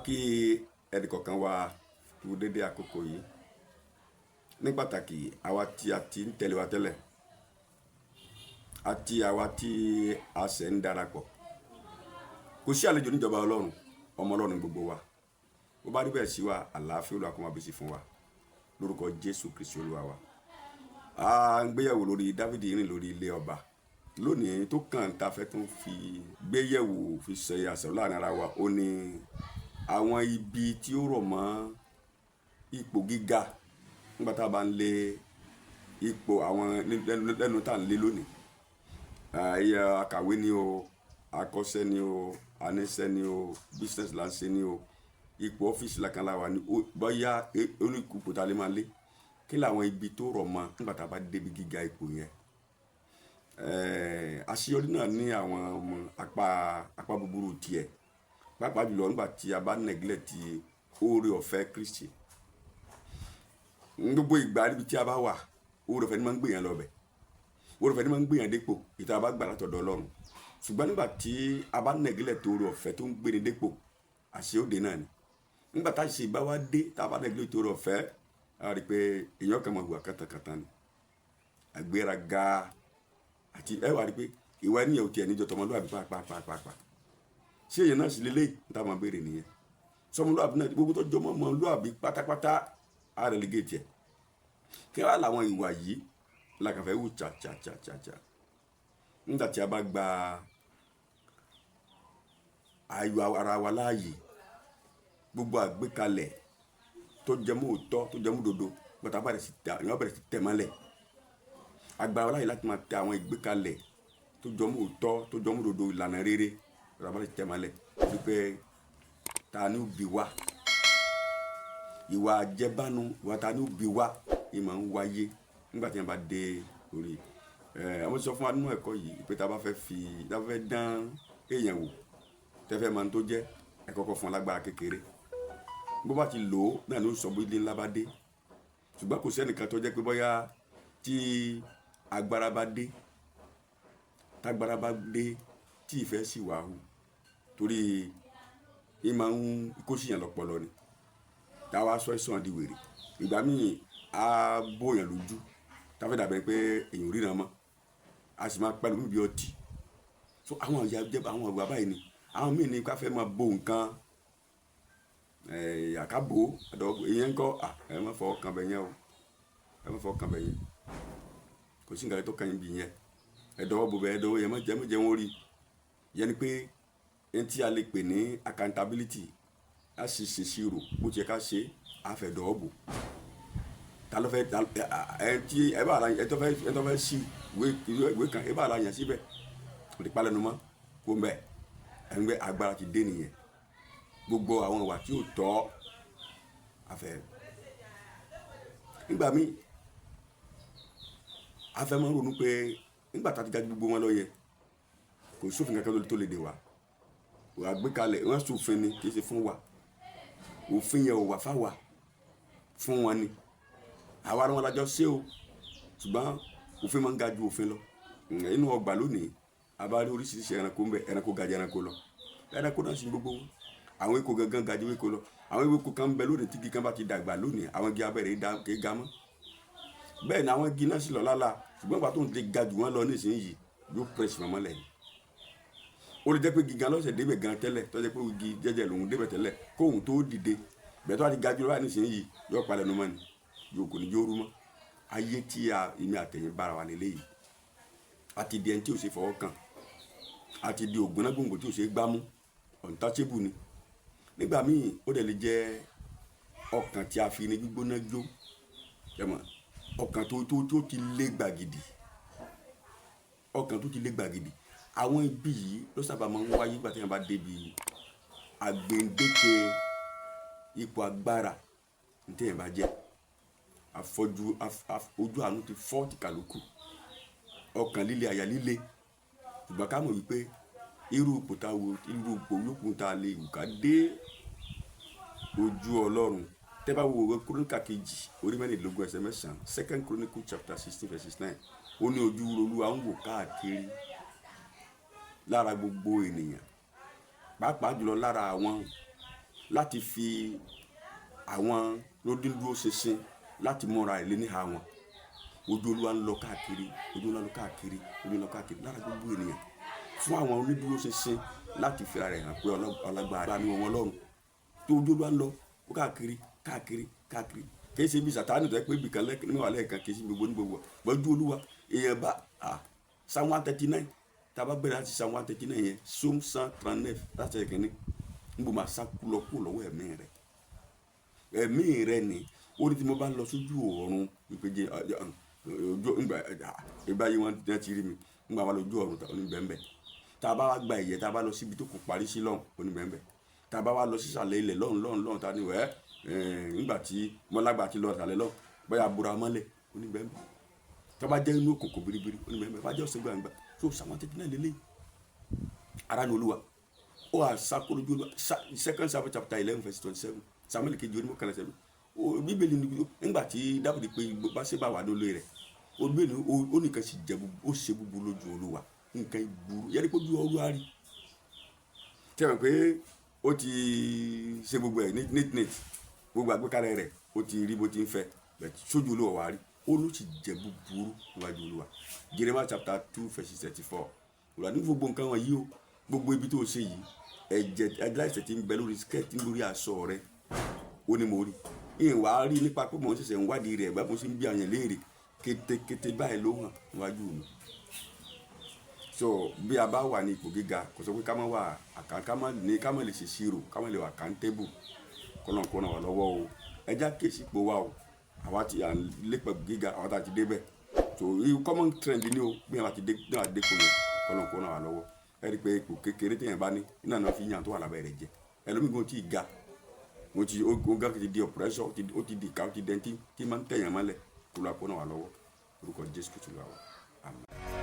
kí ẹnìkọ̀ọ̀kan wa kú dédé àkókò yìí, ní pàtàkì àwa tí a ti ń tẹ̀lé wa tẹ́lẹ̀ àti àwa tí a ṣẹ̀ ń darapọ̀. Kò sí àlejò níjọba Ọlọ́run, ọmọ Ọlọ́run gbogbo wa. Bó bá rí bẹ́ẹ̀ sí wa, àlàáfíà Olúwa kó máa bẹ sí fún wa lórúkọ Jésù Kristi Olúwa wa. A ń gbéyẹ̀wò lórí Dáfídì rìn lórí ilé ọba. Lónìí tó kàn tá a fẹ́ tún fi gbéyẹ̀wò fi ṣe àṣẹ láàrin ara wa, ó ní àwọn ibi tí ó rọ̀ mọ́ ipò gíga nígbà tá a bá ń lé ipò àwọn lẹ́nu tá à ń lé lónìí. Akàwé ni o, akọ́ṣẹ́ ni o, aníṣẹ́ ni o, business là ń ṣe ni o, ipò ọ́fíìsì làkàn láwa ni bóyá oníkùkù tá a lè máa lé. Kí làwọn ibi tó rọ̀ mọ́ nígbà tá a bá débi gíga ipò yẹn? Àṣeyọrí náà ní àwọn apá búburú tiẹ̀, pàápàá jùlọ nígbà tí a bá neglect oore ọ̀fẹ́ Kristi. Gbogbo ìgbà níbi tí a bá wà, oore ọ̀fẹ́ ni máa ń gbé yẹn lọ bẹ̀, oore ọ̀fẹ́ ni máa ń gbé yẹn dépò ìta bá gbà látọ̀dọ̀ Ọlọ́run. Ṣùgbọ́n nígbà tí a bá neglect oore ọ̀fẹ́ tó ń gbé ni dépò, àṣeyọrí náà ni. Nígbà tá a ṣe ìbá wa dé, tá a bá neglect oore ọ̀fẹ́, a rí i pé èèyàn kan máa hùwà kàtàkàtà ni, àgbéraga, àti ẹ wá rí i pé ìwà ẹni yẹn ò tiẹ̀ níjọ tọmọlúwàbí pàápàá. Ṣé èèyàn náà sì lélẹ́yìí tá a máa béèrè nìyẹn? Sọmọlúwàbí náà gbogbo tó jọmọ́ ọmọlúwàbí pátápátá á relegate ẹ̀. Kí wá làwọn ìwà yìí làkànfẹ́ wù cha. Nígbà tí a bá gba ayọ̀ ara wa láàyè, gbogbo àgbékalẹ̀ tó jẹmọ́ òótọ́ tó jẹmọ́ òdodo gbọ́dọ̀ bẹ̀rẹ̀ sí tẹ̀ mọ́lẹ̀. Agbára wa láàyè láti máa tẹ àwọn ìgbékalẹ̀ tó jọmọ́ òótọ́ tó jọmọ́ òdodo ìlànà rere gbọ́dọ̀ bẹ̀rẹ̀ sí tẹ̀ mọ́lẹ̀. Wípé ta ni ó bí wa? Ìwà àjẹbánu, ìwà ta ni ó bí wa? Ìmọ̀ ń wáyé nígbà tí wọ́n bá dé orí. Àwọn sọ fún wa nínú ẹ̀kọ́ yìí pé tá a bá fẹ́ dán èèyàn wò, tẹ́fẹ́ máa ń tó jẹ́, ẹ kọ́kọ́ fún alágbára kékeré. Bó bá ti lò ó náà ló sọ bó ilé ńlá bá dé. Ṣùgbọ́n kò sẹ́nìkan tó jẹ́ pé bóyá tí agbára bá dé, tágbára bá dé tí ìfẹ́ sì wà hù, torí ìmọ̀ ń kó sí yàn lọ́pọlọ ni. Táwa sọ ìsàn di wèrè. Ìgbà míì á bóyàn lójú, táfẹ́ dàbẹ̀ pé èèyàn ríran mọ́, a sì máa pẹ̀lú níbi ọtí. So àwọn ìwà báyìí ni àwọn míì ní ká fẹ́ máa bo nǹkan àkábò ìyẹn ń kọ́ ẹ má fọwọ́ kan bẹ̀ yẹn o, ẹ má fọwọ́ kan bẹ̀ yẹn, kò sí nǹkan tó kàn yín bí yẹn, ẹ̀dọ́wọ́ bo bẹ̀ ẹ̀dọ́wọ́ yẹn má jẹ́ wọ́n rí. Yẹn ni pé ẹni tí a lè pè ní accountability, a sì ṣèṣirò bó ti yẹ ká ṣe, a fẹ́ dọ́wọ́ bò. Ta ló fẹ́ ẹ tó fẹ́ sí ìwé kan, ẹ bá ara yàn síbẹ̀, kò lè palẹ̀nu mọ́ kó ń bẹ̀ ẹni pé agbára ti dé nìyẹn. Gbogbo àwọn ìwà tí ò tọ́ afẹ́. Nígbà míì afẹ́ máa ń ronú pé nígbà tá a ti ga gbogbo wọn lọ yẹ, kò sófin kankan tó lè dè wá. Àgbékalẹ̀ wọ́n sófin ni kì í ṣe fún wa. Òfin yẹn ò wà fáwa, fún wọn ni. Àwa ni wọn lájọ ṣe o, ṣùgbọ́n òfin máa ń ga ju òfin lọ. Inú ọgbà lónìí a bá rí oríṣiríṣi ẹranko ń bẹ, ẹranko ga jù ẹranko lọ. Ẹranko náà sì ń gbogbo wọn. Àwọn eko gangan ga ju eko lọ. Àwọn ewéko kan ń bẹ lónìí tí igi kan bá ti dàgbà lónìí, àwọn igi abẹ́rẹ́ kì í ga mọ́. Bẹ́ẹ̀ ni àwọn igi náà sì lọ lálá, ṣùgbọ́n ìgbà tó ń ti ga jù wọ́n lọ nísìnyí yóò press wọn mọ́lẹ̀ ni. Ó lè jẹ́ pé igi gan lọ́sẹ̀ débẹ̀ gan tẹ́lẹ̀, tó jẹ́ pé igi jẹ́jẹ́ lòun débẹ̀ tẹ́lẹ̀ kóhun tó dìde. Bẹ́ẹ̀ tó bá ti ga jù lọ́wọ́ nísìnyí yóò palẹ̀ nu mọ́ ni, yóò kò ní yóò rú mọ́. Ayé tí èmi àtẹ̀yìn bára wa lélẹ́yìí, àti di ẹni tí ò ṣe fọwọ́ kàn, àti di ògùnná gbòǹgbò tí ò ṣe gbámú, untouchable ni. Nígbà míì ó dẹ̀ lè jẹ́ ọkàn tí a fi ní gbígbóná jó, ọkàn tó ti lé gbàgìdì, ọkàn tó ti lé gbàgìdì. Àwọn ibi yìí ló sábà máa ń wáyé nígbà tí wọ́n bá débi àgbéǹdéke ipò agbára ní tí èèyàn bá jẹ́. Ojú àánú ti fọ́ ti kàlùkù, ọkàn líle, àyà líle. Ṣùgbọ́n ká mọ̀ wípé irú ipò yòókù tá a lè wù ká dé ojú Ọlọ́run. Tẹ́ bá wo ìwé Króníkà kejì orí 16 ẹsẹ̀ 9, 2 Chronicle chapter 16 verse 9, ó ní ojú Olúwa ń wò káàkiri lára gbogbo ènìyàn, pàápàá jùlọ lára àwọn láti fi àwọn lódúndúró ṣinṣin láti múra ilé níhà wọn. Ojú Olúwa ń lọ káàkiri, ojú Olúwa ń lọ káàkiri, ojú ń lọ káàkiri lára gbogbo ènìyàn fún àwọn onídúró ṣinṣin láti fi ara rẹ̀ hàn pé ọlágbára ni wọn lọ́run. Tó ojú Olúwa ń lọ káàkiri káàkiri káàkiri kì í ṣe bí Sátánì tó yẹ pé ibìkan níwà lẹ́ẹ̀kan kì í ṣe gbogbo ní gbogbo gbọ́jú Olúwa èèyàn bá Psalm 139 tá a bá bẹ̀rẹ̀ láti Psalm 139 yẹn Psalm 139 láti ẹ̀kẹ́ ní níbo máa sá kú lọ́wọ́ ẹ̀mí rẹ̀ ni ó ní tí mo bá lọ sójú ọ̀run ìpèjì ojú ìgbà yìí wọ́n ti rí mi nígbà wà lójú ọ̀run oníbẹ̀ẹ́bẹ̀ tá a bá wá gba ìyẹ́ tá a bá lọ síbi tó kù parí sí lọ́hùn oníbẹ̀ẹ́bẹ̀ tá a bá wá lọ sísàlẹ̀ ilẹ̀ lọ́hùn tá a ní nígbà tí mọ́lágbà ti lọ sàlẹ̀ lọ́hùn bóyá abúra mọ́lẹ̀ oníbẹ̀ẹ́bẹ̀ tó bá jẹ́ inú òkùnkùn biribiri oníbẹ̀ẹ́bẹ̀ bá jẹ́ ọ̀sẹ̀ gbangba tó Psalm 139 lélẹ̀ ara ní Olúwa ó wà sákòlójú Olúwa 2 Samuel chapter 11 verse 27 Samuel kejì onímọ̀ kan lẹ́sẹ̀ bíbélì nígbà tí Dáfídì pé bá ṣe bá wà lólè rẹ̀ olùgbèlú ó nìkan sì jẹ ó ṣe búburú lójú Olúwa nǹkan ìburú yẹri pé ojú Olúwa rí tẹ̀wọ̀n pé ó ti ṣe gbogbo ẹ̀ neat gbogbo àgbékalẹ̀ rẹ̀ ó ti rí bó ti ń fẹ́ sójú Olúwa wà rí ó ló sì jẹ búburú níwájú Olúwa. Jeremiah chapter 2 verse 34 Olúwa ní gbogbo nǹkan wọn yìí ó gbogbo ibi tó ṣe yìí ẹ̀jẹ̀ aláìṣẹ̀ tí ń bẹ lórí skẹ́ẹ̀tì lórí aṣọ rẹ̀ ó ní mo rí ìwà rí nípa pé mò ń ṣẹ̀ṣẹ̀ ń wádìí rẹ̀ bá mo ṣe ń bí àyàn léèrè kétékété báyìí ló hàn níwájú mi. So bí a bá wà ní ipò gíga kò sọ pé ká má wà ká má lè ṣe ṣírò ká má lè wà accountable kọ́nà wà lọ́wọ́ o ẹja kéèsì pò wá o àwa ti à ń lépa gíga àwa tá a ti débẹ̀ so common trend ni o bí wọn ti dé kò yẹ kọ́nà wà lọ́wọ́ ẹ rí i pé ipò kékeré téèyàn bá ní iná náà fi yàn tó wà lábẹ́ rẹ̀ jẹ ẹlòmíì kò tí ì ga mo ti oga ti di oppression ó ti di ká ó ti dẹ́ntì tí máa ń tẹ̀yàn mọ́lẹ̀ kó lọ́ọ́ kọ́nà wà lọ́wọ́ orúkọ Jésù Kristi lọ́wọ́ àmín.